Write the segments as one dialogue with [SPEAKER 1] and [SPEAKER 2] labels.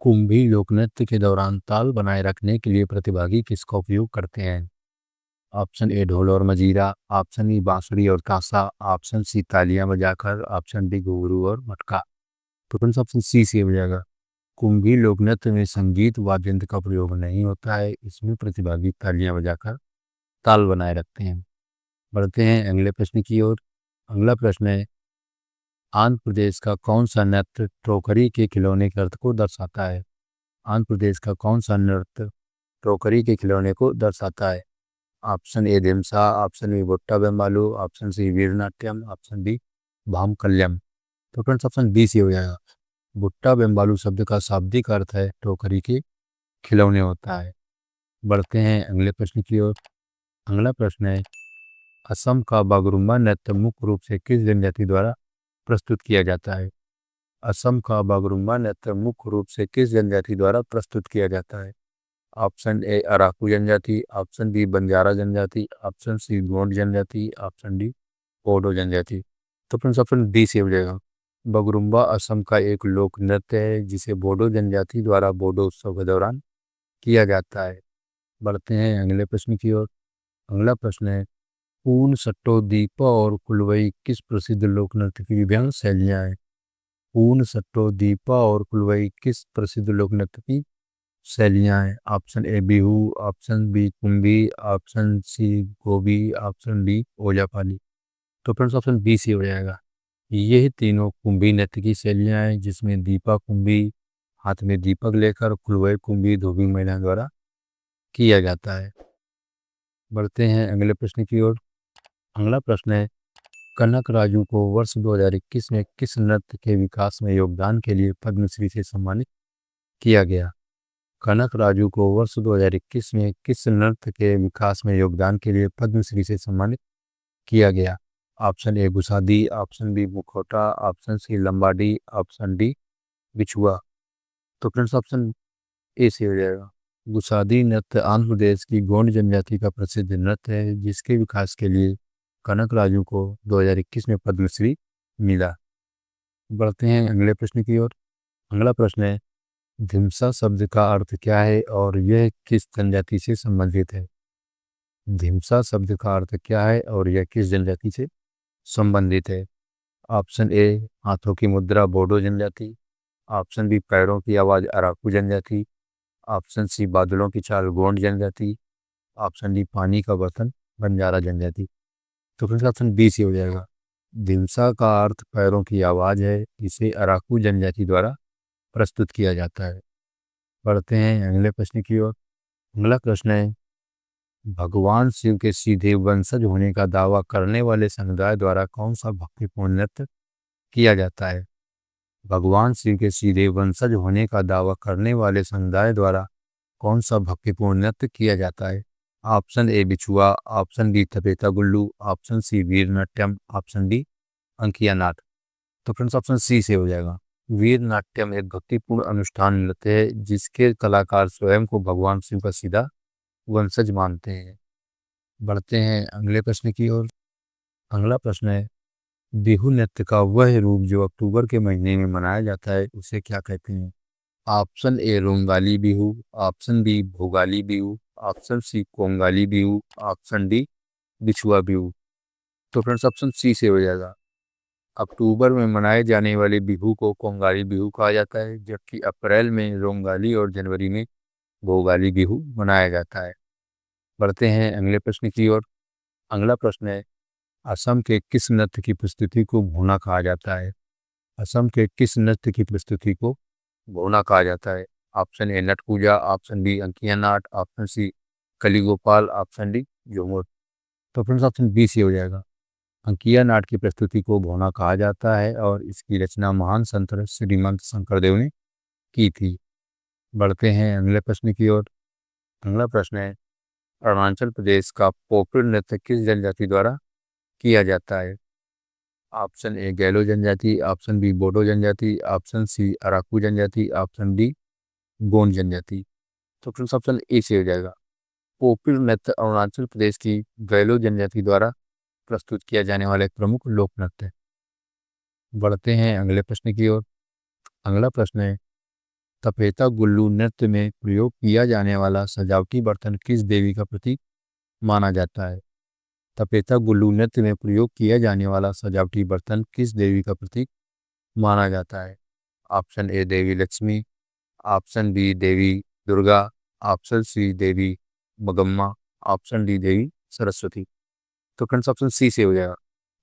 [SPEAKER 1] कुंभी लोक नृत्य के दौरान ताल बनाए रखने के लिए प्रतिभागी किसका उपयोग करते हैं? ऑप्शन ए ढोल और मजीरा, ऑप्शन बी बांसुरी और ताशा, ऑप्शन सी तालियां बजाकर, ऑप्शन डी घुंघरू और मटका। तो कौन सा ऑप्शन सी हो जाएगा? कुंभी लोक नृत्य में संगीत वाद्य यंत्र का प्रयोग नहीं होता है, इसमें प्रतिभागी तालियां बजाकर ताल बनाए रखते हैं। बढ़ते हैं अगले प्रश्न की ओर। अगला प्रश्न है, आंध्र प्रदेश का कौन सा नृत्य टोकरी के खिलौने के अर्थ को दर्शाता है? आंध्र प्रदेश का कौन सा नृत्य टोकरी के खिलौने को दर्शाता है? Option A Dhimsa, option B Butta Bommalu, option C Veeranatyam, option D Bhamakalapam. तो फ्रेंड्स ऑप्शन बी सी हो जाएगा। बुट्टा बेम्बालू शब्द का शाब्दिक अर्थ है टोकरी के खिलौने होता है। बढ़ते हैं अगले प्रश्न की ओर। अगला प्रश्न है, असम का बागरुम्बा नृत्य मुख्य रूप से किस जनजाति द्वारा प्रस्तुत किया जाता है? असम का बागरुम्बा नृत्य मुख्य रूप से किस जनजाति द्वारा प्रस्तुत किया जाता है? ऑप्शन ए अराकू जनजाति, ऑप्शन बी बंजारा जनजाति, ऑप्शन सी गोंड जनजाति, ऑप्शन डी बोडो जनजाति। तो फ्रेंड्स ऑप्शन डी से हो जाएगा। बगरुम्बा असम का एक लोक नृत्य है जिसे बोडो जनजाति द्वारा बोडो उत्सव के दौरान किया जाता है। बढ़ते हैं अगले प्रश्न की ओर। अगला प्रश्न है, पूर्ण सट्टो दीपा और कुलवई किस प्रसिद्ध लोक नृत्य की विभिन्न शैलियां हैं? पूर्ण सट्टो दीपा और कुलवई किस प्रसिद्ध लोक नृत्य की शैलियां हैं? Option A Bihu, option B Kummi, option C Gobbi, option D Ojapali. तो फ्रेंड्स ऑप्शन बी सी हो जाएगा। यह तीनों कुंभी नृत्य की शैलियां हैं जिसमें दीपा कुंभी हाथ में दीपक लेकर, कुलवई कुंभी धोबी महिला द्वारा किया जाता है। बढ़ते हैं अगले प्रश्न की ओर। अगला प्रश्न है, कनक राजू को वर्ष 2021 में किस नृत्य के विकास में योगदान के लिए पद्मश्री से सम्मानित किया गया? कनक राजू को वर्ष 2021 में किस नृत्य के विकास में योगदान के लिए पद्मश्री से सम्मानित किया गया? Option A Gusadi, option B मुखौटा, option C Lambadi, option D बिछुआ। तो फ्रेंड्स ऑप्शन ए से हो जाएगा। गुसादी नृत्य आंध्र प्रदेश की गोंड जनजाति का प्रसिद्ध नृत्य है जिसके विकास के लिए कनक राजू को 2021 में पद्मश्री मिला। बढ़ते हैं अगले प्रश्न की ओर। अगला प्रश्न है, धिमसा शब्द का अर्थ क्या है और यह किस जनजाति से संबंधित है? धिमसा शब्द का अर्थ क्या है और यह किस जनजाति से संबंधित है? ऑप्शन ए हाथों की मुद्रा बोडो जनजाति, ऑप्शन बी पैरों की आवाज अराकू जनजाति, ऑप्शन सी बादलों की चाल गोंड जनजाति, ऑप्शन डी पानी का बर्तन बंजारा जनजाति। तो फिर ऑप्शन बी सी हो जाएगा। धिमसा का अर्थ पैरों की आवाज है, इसे अराकू जनजाति द्वारा प्रस्तुत किया जाता है। बढ़ते हैं अगले प्रश्न की ओर। अगला प्रश्न है, भगवान शिव के सीधे वंशज होने का दावा करने वाले समुदाय द्वारा कौन सा भक्तिपूर्ण नृत्य किया जाता है? भगवान शिव के सीधे वंशज होने का दावा करने वाले समुदाय द्वारा कौन सा भक्तिपूर्ण नृत्य किया जाता है? Option A Bichhua, option B तपेता Gullu, option C Veer Natyam, option D Ankiya नाट। तो फ्रेंड्स ऑप्शन सी से हो जाएगा। वीर नाट्यम एक भक्तिपूर्ण अनुष्ठान नृत्य है जिसके कलाकार स्वयं को भगवान शिव का सीधा वंशज मानते हैं। बढ़ते हैं अगले प्रश्न की ओर। अगला प्रश्न है, बिहू नृत्य का वह रूप जो अक्टूबर के महीने में मनाया जाता है उसे क्या कहते हैं? Option A Rongali Bihu, option B Bhogali Bihu, option C Kongali Bihu, option D Bichhua Bihu. तो फ्रेंड्स ऑप्शन सी से हो जाएगा। अक्टूबर में मनाए जाने वाले बिहू को कोंगाली बिहू कहा जाता है जबकि अप्रैल में रोंगाली और जनवरी में भोगाली बिहू मनाया जाता है। बढ़ते हैं अगले प्रश्न की ओर। अगला प्रश्न है, असम के किस नृत्य की प्रस्तुति को भोना कहा जाता है? असम के किस नृत्य की प्रस्तुति को भोना कहा जाता है? Option A Nat Puja, option B Ankiya Naat, option C Kaligopal, option D Jhumar. तो फ्रेंड्स ऑप्शन बी सी हो जाएगा। अंकिया नाट की प्रस्तुति को भोना कहा जाता है और इसकी रचना महान संत श्रीमंत शंकरदेव ने की थी। बढ़ते हैं अगले प्रश्न की ओर। अगला प्रश्न है, अरुणाचल प्रदेश का पोपल नृत्य किस जनजाति द्वारा किया जाता है? ऑप्शन ए गैलो जनजाति, ऑप्शन बी बोडो जनजाति, ऑप्शन सी अराकू जनजाति, ऑप्शन डी गोंड जनजाति। तो फ्रेंड्स ऑप्शन ए से हो जाएगा। पोपिल नृत्य अरुणाचल प्रदेश की गैलो जनजाति द्वारा प्रस्तुत किया जाने वाला एक प्रमुख लोक नृत्य है। बढ़ते हैं अगले प्रश्न की ओर। अगला प्रश्न है, तपेता गुल्लू नृत्य में प्रयोग किया जाने वाला सजावटी बर्तन किस देवी का प्रतीक माना जाता है? तपेता गुल्लू नृत्य में प्रयोग किया जाने वाला सजावटी बर्तन किस देवी का प्रतीक माना जाता है? Option A Devi Lakshmi, option B Devi Durga, option C Devi Magamma, option D Devi Saraswati. तो फ्रेंड्स ऑप्शन सी से हो जाएगा।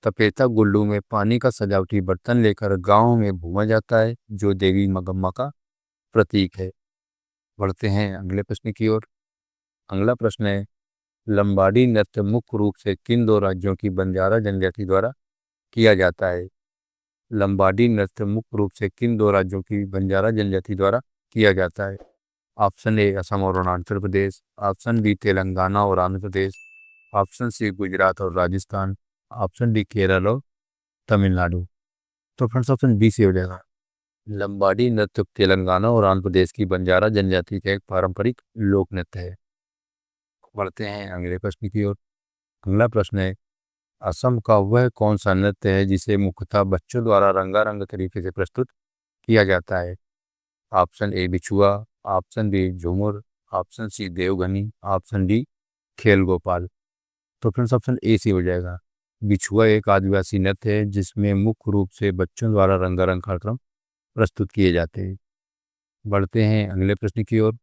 [SPEAKER 1] तपेता गुल्लू में पानी का सजावटी बर्तन लेकर गांव में घूमा जाता है, जो देवी मगम्मा का प्रतीक है। बढ़ते हैं अगले प्रश्न की ओर। अगला प्रश्न है, लंबाडी नृत्य मुख्य रूप से किन दो राज्यों की बंजारा जनजाति द्वारा किया जाता है? लंबाडी नृत्य मुख्य रूप से किन दो राज्यों की बंजारा जनजाति द्वारा किया जाता है? ऑप्शन ए असम और अरुणाचल प्रदेश, ऑप्शन बी तेलंगाना और आंध्र प्रदेश, ऑप्शन सी गुजरात और राजस्थान, ऑप्शन डी केरल और तमिलनाडु। तो फ्रेंड्स ऑप्शन बी से हो जाएगा। लंबाडी नृत्य तेलंगाना और आंध्र प्रदेश की बंजारा जनजाति का एक पारंपरिक लोक नृत्य है। बढ़ते हैं अगले प्रश्न की ओर। अगला प्रश्न है, असम का वह कौन सा नृत्य है जिसे मुख्यतः बच्चों द्वारा रंगारंग तरीके से प्रस्तुत किया जाता है? Option A Bichhua, option B Jhumur, option C Deodhani, option D Khel Gopal. तो फ्रेंड्स ऑप्शन ए सी हो जाएगा। बिछुआ एक आदिवासी नृत्य है जिसमें मुख्य रूप से बच्चों द्वारा रंगारंग कार्यक्रम प्रस्तुत किए जाते हैं। बढ़ते हैं अगले प्रश्न की ओर।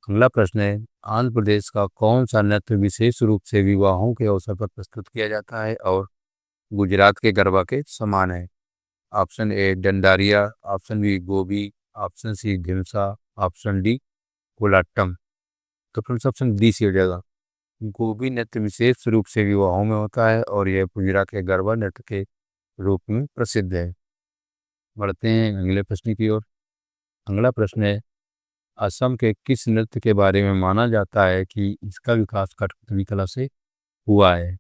[SPEAKER 1] अगला प्रश्न है, आंध्र प्रदेश का कौन सा नृत्य विशेष रूप से विवाहों के अवसर पर प्रस्तुत किया जाता है और गुजरात के गरबा के समान है? Option A Dandariya, option B Gobbi, option C Dhimsa, option D Kolattam. तो फ्रेंड्स ऑप्शन डी सी हो जाएगा। गोबी नृत्य विशेष रूप से विवाहों में होता है और यह गुजरात के गरबा नृत्य के रूप में प्रसिद्ध है। बढ़ते हैं अगले प्रश्न की ओर। अगला प्रश्न है, असम के किस नृत्य के बारे में माना जाता है कि इसका विकास कठपुतली कला से हुआ है?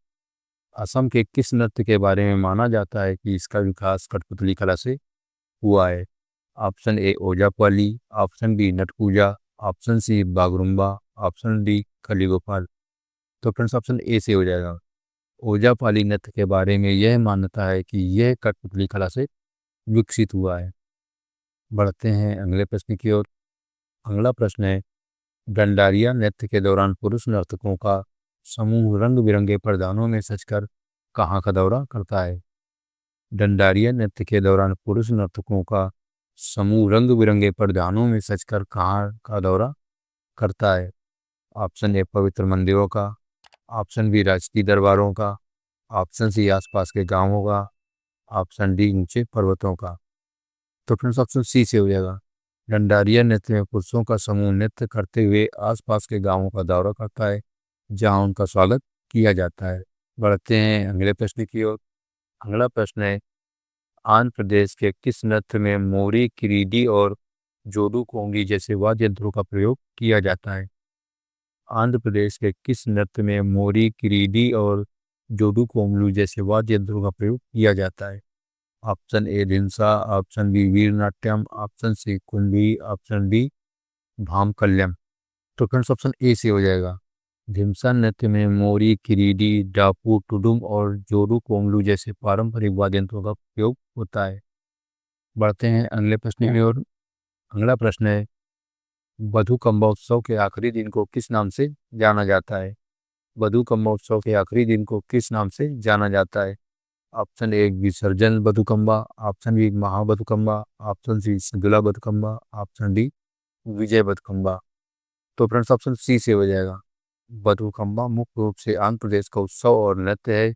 [SPEAKER 1] असम के किस नृत्य के बारे में माना जाता है कि इसका विकास कठपुतली कला से हुआ है? Option A Ojapali, option B Natpuja, option C Bagurumba, option D Kaligopal. तो फ्रेंड्स ऑप्शन ए से हो जाएगा। ओजापाली नृत्य के बारे में यह मान्यता है कि यह कठपुतली कला से विकसित हुआ है। बढ़ते हैं अगले प्रश्न की ओर। अगला प्रश्न है, डंडारिया नृत्य के दौरान पुरुष नर्तकों का समूह रंग बिरंगे परिधानों में सजकर कहाँ का दौरा करता है? डंडारिया नृत्य के दौरान पुरुष नर्तकों का समूह रंग बिरंगे परिधानों में सजकर कहाँ का दौरा करता है? ऑप्शन ए पवित्र मंदिरों का, ऑप्शन बी राजकीय दरबारों का, ऑप्शन सी आसपास के गांवों का, ऑप्शन डी ऊंचे पर्वतों का। तो फ्रेंड्स ऑप्शन सी से हो जाएगा। डंडारिया नृत्य में पुरुषों का समूह नृत्य करते हुए आसपास के गांवों का दौरा करता है, जहां उनका स्वागत किया जाता है। बढ़ते हैं अगले प्रश्न की ओर। अगला प्रश्न है, आंध्र प्रदेश के किस नृत्य में मोरी, किरीडी और जोडू कोंगी जैसे वाद्य यंत्रों का प्रयोग किया जाता है? आंध्र प्रदेश के किस नृत्य में मोरी, किरीडी और जोडू कोंगलू जैसे वाद्य यंत्रों का प्रयोग किया जाता है? Option A Dhimsa, option B Veer Natyam, option C Kundi, option D Bhamakalapam. तो फ्रेंड्स ऑप्शन ए से हो जाएगा। ढिमसा नृत्य में मोरी, किरीडी, डापू, टुडुम और जोडू कोंगलू जैसे पारंपरिक वाद्य यंत्रों का प्रयोग होता है। बढ़ते हैं अगले प्रश्न की ओर। अगला प्रश्न है, बधुकंबा उत्सव के आखिरी दिन को किस नाम से जाना जाता है? बधुकंबा उत्सव के आखिरी दिन को किस नाम से जाना जाता है? ऑप्शन ए विसर्जन Bathukamma, option B Mahabathukamma, option C Saddula Bathukamma, option D Vijay Bathukamma. तो फ्रेंड्स ऑप्शन सी से हो जाएगा। बधुकंबा मुख्य रूप से आंध्र प्रदेश का उत्सव और नृत्य है,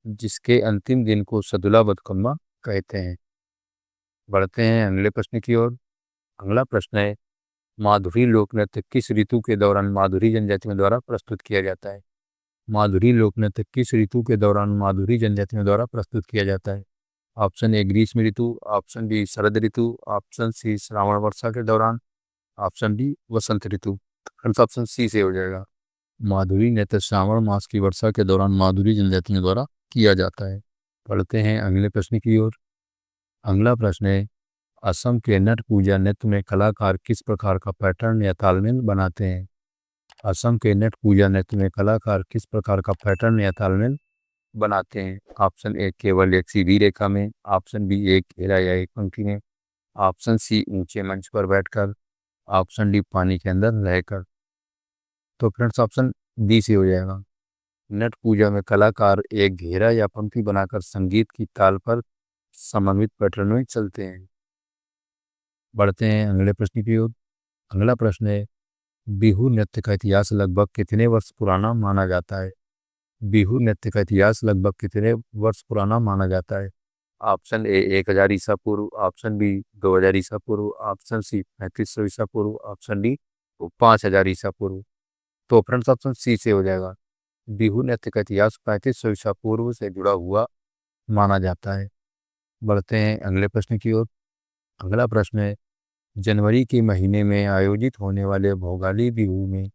[SPEAKER 1] जिसके अंतिम दिन को सदुला बधुकंबा कहते हैं। बढ़ते हैं अगले प्रश्न की ओर। अगला प्रश्न है, माधुरी लोक नृत्य किस ऋतु के दौरान माधुरी जनजातियों द्वारा प्रस्तुत किया जाता है? माधुरी लोक नृत्य किस ऋतु के दौरान माधुरी जनजातियों द्वारा प्रस्तुत किया जाता है? ऑप्शन ए ग्रीष्म ऋतु, ऑप्शन बी शरद ऋतु, ऑप्शन सी श्रावण वर्षा के दौरान, ऑप्शन डी वसंत ऋतु। ऑप्शन सी से हो जाएगा। माधुरी नृत्य श्रावण मास की वर्षा के दौरान माधुरी जनजातियों द्वारा किया जाता है। पढ़ते हैं अगले प्रश्न की ओर। अगला प्रश्न है, असम के नट पूजा नृत्य में कलाकार किस प्रकार का पैटर्न या तालमेल बनाते हैं? असम के नट पूजा नृत्य में कलाकार किस प्रकार का पैटर्न या तालमेल बनाते हैं? ऑप्शन ए केवल एक सीधी रेखा में, ऑप्शन बी एक घेरा या एक पंक्ति में, ऑप्शन सी ऊंचे मंच पर बैठकर, ऑप्शन डी पानी के अंदर रहकर। तो फ्रेंड्स ऑप्शन डी से हो जाएगा। नट पूजा में कलाकार एक घेरा या पंक्ति बनाकर संगीत की ताल पर समन्वित पैटर्न में चलते हैं। बढ़ते हैं अगले प्रश्न की ओर। अगला प्रश्न है, बिहू नृत्य का इतिहास लगभग कितने वर्ष पुराना माना जाता है? बिहू नृत्य का इतिहास लगभग कितने वर्ष पुराना माना जाता है? ऑप्शन ए 1000 ईसा पूर्व, ऑप्शन बी 2000 ईसा पूर्व, ऑप्शन सी 3500 ईसा पूर्व, ऑप्शन डी 5000 ईसा पूर्व। तो फ्रेंड्स ऑप्शन सी से हो जाएगा। बिहू नृत्य का इतिहास 3500 ईसा पूर्व से जुड़ा हुआ माना जाता है। बढ़ते हैं अगले प्रश्न की ओर। अगला प्रश्न है, जनवरी के महीने में आयोजित होने वाले भोगाली बिहू में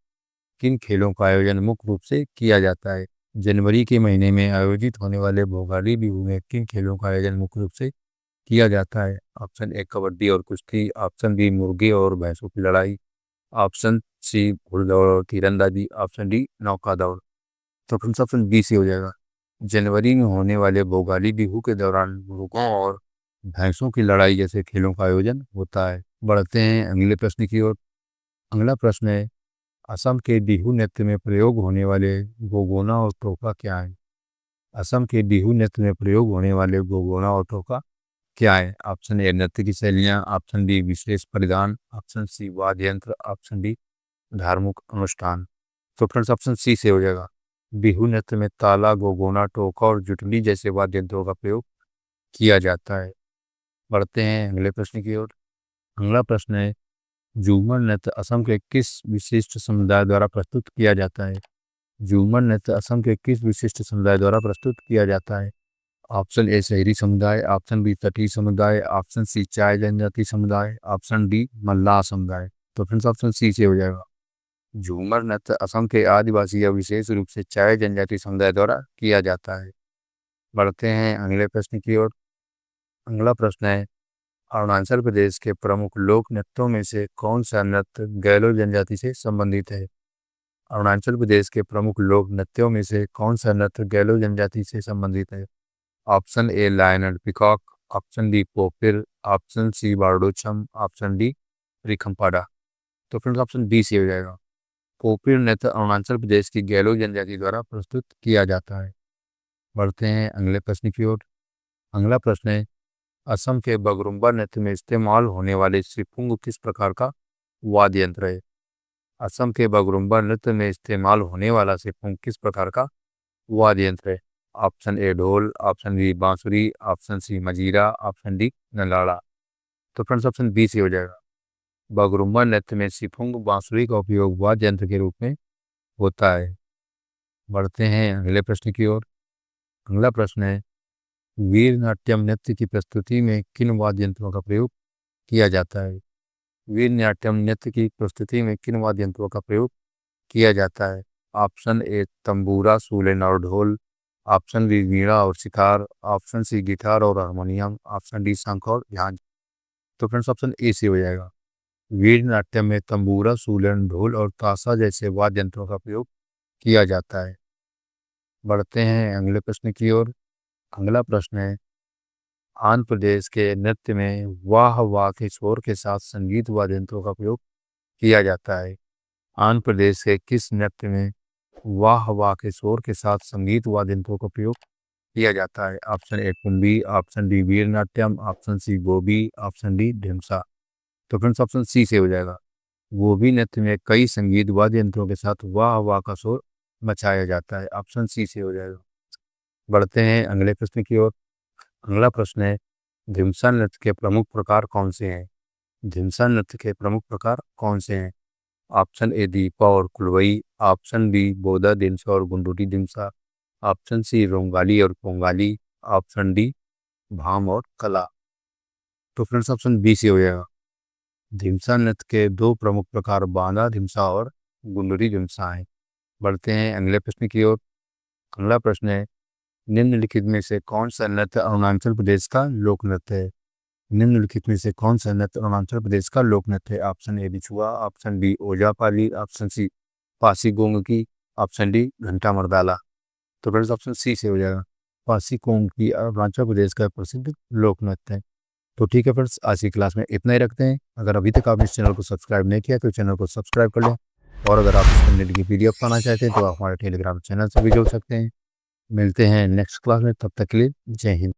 [SPEAKER 1] किन खेलों का आयोजन मुख्य रूप से किया जाता है? जनवरी के महीने में आयोजित होने वाले भोगाली बिहू में किन खेलों का आयोजन मुख्य रूप से किया जाता है? ऑप्शन ए कबड्डी और कुश्ती, ऑप्शन बी मुर्गे और भैंसों की लड़ाई, ऑप्शन सी घुड़दौड़ और तीरंदाजी, ऑप्शन डी नौका दौड़। तो फ्रेंड्स ऑप्शन बी से हो जाएगा। जनवरी में होने वाले भोगाली बिहू के दौरान मुर्गों और भैंसों की लड़ाई जैसे खेलों का आयोजन होता है। बढ़ते हैं अगले प्रश्न की ओर। अगला प्रश्न है, असम के बिहू नृत्य में प्रयोग होने वाले गोगोना और टोका क्या है? असम के बिहू नृत्य में प्रयोग होने वाले गोगोना और टोका क्या है? ऑप्शन ए नृत्य की शैलियाँ, ऑप्शन बी विशेष परिधान, ऑप्शन सी वाद्य यंत्र, ऑप्शन डी धार्मिक अनुष्ठान। तो फ्रेंड्स ऑप्शन सी से हो जाएगा। बिहू नृत्य में ताला, गोगोना, टोका और जुटली जैसे वाद्य यंत्रों का प्रयोग किया जाता है। बढ़ते हैं अगले प्रश्न की ओर। अगला प्रश्न है, झूमर नृत्य असम के किस विशिष्ट समुदाय द्वारा प्रस्तुत किया जाता है? झूमर नृत्य असम के किस विशिष्ट समुदाय द्वारा प्रस्तुत किया जाता है? ऑप्शन ए शहरी समुदाय, ऑप्शन बी तटीय समुदाय, ऑप्शन सी चाय जनजाति समुदाय, ऑप्शन डी मल्लाह समुदाय। तो फ्रेंड्स ऑप्शन सी से हो जाएगा। झूमर नृत्य असम के आदिवासी या विशेष रूप से चाय जनजाति समुदाय द्वारा किया जाता है। बढ़ते हैं अगले प्रश्न की ओर। अगला प्रश्न है, अरुणाचल प्रदेश के प्रमुख लोक नृत्यों में से कौन सा नृत्य गैलो जनजाति से संबंधित है? अरुणाचल प्रदेश के प्रमुख लोक नृत्यों में से कौन सा नृत्य गैलो जनजाति से संबंधित है? Option A lion and peacock, option B Popir, option C Bardochham, option D Rikhampada. तो फ्रेंड्स ऑप्शन बी से हो जाएगा। पोपिर नृत्य अरुणाचल प्रदेश की गैलो जनजाति द्वारा प्रस्तुत किया जाता है। बढ़ते हैं अगले प्रश्न की ओर। अगला प्रश्न है, असम के बगरुम्बा नृत्य में इस्तेमाल होने वाले सिपुंग किस प्रकार का वाद्य यंत्र है? असम के बगरुम्बा नृत्य में इस्तेमाल होने वाला सिपुंग किस प्रकार का वाद्य यंत्र है? ऑप्शन ए ढोल, ऑप्शन बी बांसुरी, ऑप्शन सी मजीरा, ऑप्शन डी नगाड़ा। तो फ्रेंड्स ऑप्शन बी से हो जाएगा। बगरुम्बा नृत्य में सिपुंग बांसुरी का उपयोग वाद्य यंत्र के रूप में होता है। बढ़ते हैं अगले प्रश्न की ओर। अगला प्रश्न है, वीर नाट्यम नृत्य की प्रस्तुति में किन वाद्य यंत्रों का प्रयोग किया जाता है? वीर नाट्यम नृत्य की प्रस्तुति में किन वाद्य यंत्रों का प्रयोग किया जाता है? ऑप्शन ए तंबूरा, सूलेन और ढोल, ऑप्शन बी वीणा और सितार, ऑप्शन सी गिटार और हारमोनियम, ऑप्शन डी शंख और झांझ। तो फ्रेंड्स ऑप्शन ए से हो जाएगा। वीर नाट्यम में तंबूरा, सूलेन, ढोल और ताशा जैसे वाद्य यंत्रों का प्रयोग किया जाता है। बढ़ते हैं अगले प्रश्न की ओर। अगला प्रश्न है, आंध्र प्रदेश के नृत्य में वाह वाह के शोर के साथ संगीत वाद्य यंत्रों का प्रयोग किया जाता है? आंध्र प्रदेश के किस नृत्य में वाह वाह के शोर के साथ संगीत वाद्य यंत्रों का प्रयोग किया जाता है? Option A Kummi, option D Veer Natyam, option C Gobbi, option D Dhimsa. तो फ्रेंड्स ऑप्शन सी से हो जाएगा। गोबी नृत्य में कई संगीत वाद्य यंत्रों के साथ वाह वाह का शोर मचाया जाता है। ऑप्शन सी से हो जाएगा। बढ़ते हैं अगले प्रश्न की ओर। अगला प्रश्न है, ढिमसा नृत्य के प्रमुख प्रकार कौन से हैं? ढिमसा नृत्य के प्रमुख प्रकार कौन से हैं? ऑप्शन ए दीपा और कुलवई, ऑप्शन बी बोदा दिमसा और गुंडूटी दिमसा, ऑप्शन सी रोंगाली और पोंगाली, ऑप्शन डी भाम और कला। तो फ्रेंड्स ऑप्शन बी से हो जाएगा। ढिमसा नृत्य के दो प्रमुख प्रकार बांदा ढिमसा और गुंडूरी ढिमसा हैं। बढ़ते हैं अगले प्रश्न की ओर। अगला प्रश्न है, निम्नलिखित में से कौन सा नृत्य अरुणाचल प्रदेश का लोक नृत्य है? निम्नलिखित में से कौन सा नृत्य अरुणाचल प्रदेश का लोक नृत्य है? Option A Bichhua, option B Ojapali, option C Pasi Kongki, option D Ghanta Mardala. तो फ्रेंड्स ऑप्शन सी से हो जाएगा। पासी गोंगकी अरुणाचल प्रदेश का प्रसिद्ध लोक नृत्य है। तो ठीक है फ्रेंड्स, आज की क्लास में इतना ही रखते हैं। अगर अभी तक आपने इस चैनल को सब्सक्राइब नहीं किया तो चैनल को सब्सक्राइब कर लें, और अगर आप इस कंटेंट की पीडीएफ पाना चाहते हैं तो आप हमारे टेलीग्राम चैनल से भी जुड़ सकते हैं। मिलते हैं नेक्स्ट क्लास में, तब तक के लिए जय हिंद।